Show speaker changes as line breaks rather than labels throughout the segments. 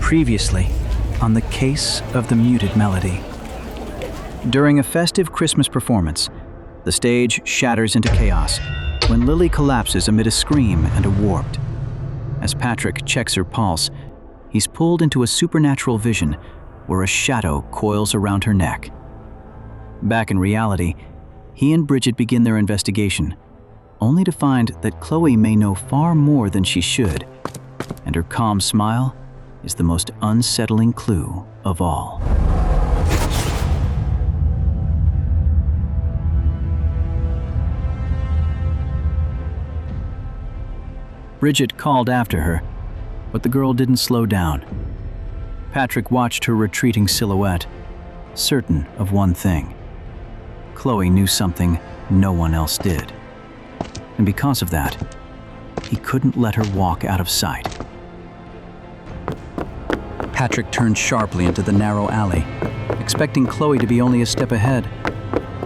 Previously, on the Case of the Muted Melody. During a festive Christmas performance, the stage shatters into chaos when Lily collapses amid a scream and a warped. As Patrick checks her pulse, he's pulled into a supernatural vision where a shadow coils around her neck. Back in reality, he and Bridget begin their investigation, only to find that Chloe may know far more than she should, and her calm smile is the most unsettling clue of all. Bridget called after her, but the girl didn't slow down. Patrick watched her retreating silhouette, certain of one thing. Chloe knew something no one else did. And because of that, he couldn't let her walk out of sight. Patrick turned sharply into the narrow alley, expecting Chloe to be only a step ahead.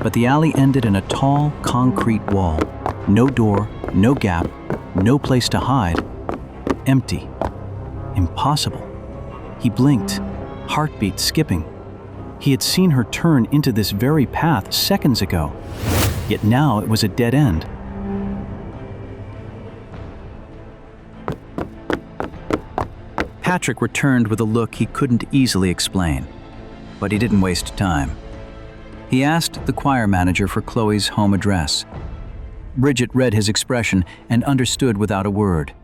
But the alley ended in a tall, concrete wall. No door, no gap, no place to hide. Empty. Impossible. He blinked, heartbeat skipping. He had seen her turn into this very path seconds ago, yet now it was a dead end. Patrick returned with a look he couldn't easily explain, but he didn't waste time. He asked the choir manager for Chloe's home address. Bridget read his expression and understood without a word.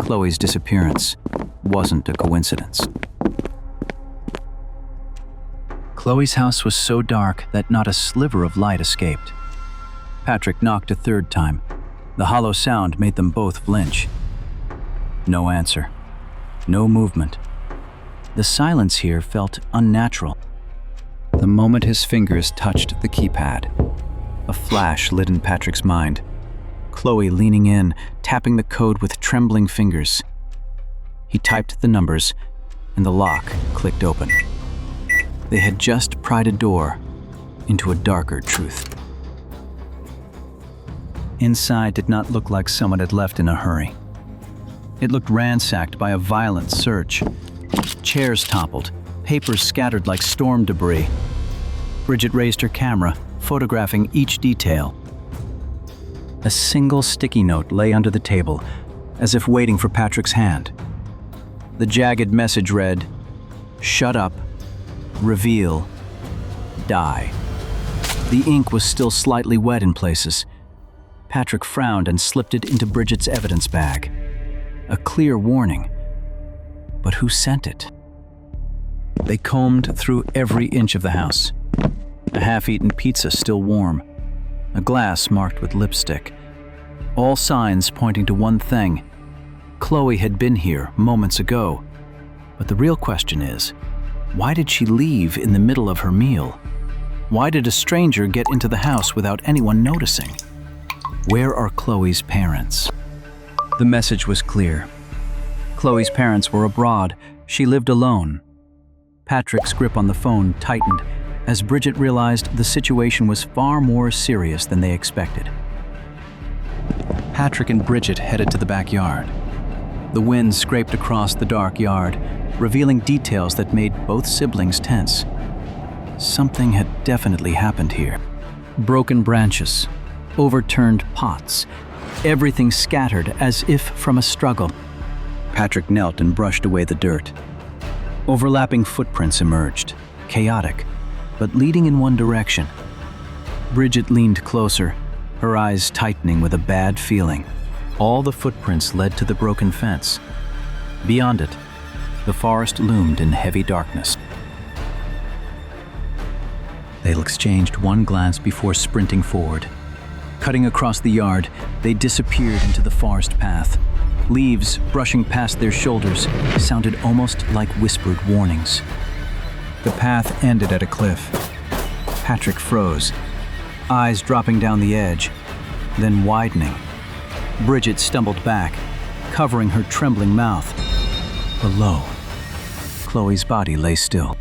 Chloe's disappearance wasn't a coincidence. Chloe's house was so dark that not a sliver of light escaped. Patrick knocked a third time. The hollow sound made them both flinch. No answer. No movement. The silence here felt unnatural. The moment his fingers touched the keypad, a flash lit in Patrick's mind. Chloe leaning in, tapping the code with trembling fingers. He typed the numbers, and the lock clicked open. They had just pried a door into a darker truth. Inside did not look like someone had left in a hurry. It looked ransacked by a violent search. Chairs toppled, papers scattered like storm debris. Bridget raised her camera, photographing each detail. A single sticky note lay under the table, as if waiting for Patrick's hand. The jagged message read, "Shut up, reveal, die." The ink was still slightly wet in places. Patrick frowned and slipped it into Bridget's evidence bag. A clear warning. But who sent it? They combed through every inch of the house. A half-eaten pizza still warm. A glass marked with lipstick. All signs pointing to one thing. Chloe had been here moments ago. But the real question is, why did she leave in the middle of her meal? Why did a stranger get into the house without anyone noticing? Where are Chloe's parents? The message was clear. Chloe's parents were abroad. She lived alone. Patrick's grip on the phone tightened as Bridget realized the situation was far more serious than they expected. Patrick and Bridget headed to the backyard. The wind scraped across the dark yard, revealing details that made both siblings tense. Something had definitely happened here. Broken branches, overturned pots, everything scattered as if from a struggle. Patrick knelt and brushed away the dirt. Overlapping footprints emerged, chaotic, but leading in one direction. Bridget leaned closer, her eyes tightening with a bad feeling. All the footprints led to the broken fence. Beyond it, the forest loomed in heavy darkness. They exchanged one glance before sprinting forward. Cutting across the yard, they disappeared into the forest path. Leaves brushing past their shoulders sounded almost like whispered warnings. The path ended at a cliff. Patrick froze, eyes dropping down the edge, then widening. Bridget stumbled back, covering her trembling mouth. Below, Chloe's body lay still.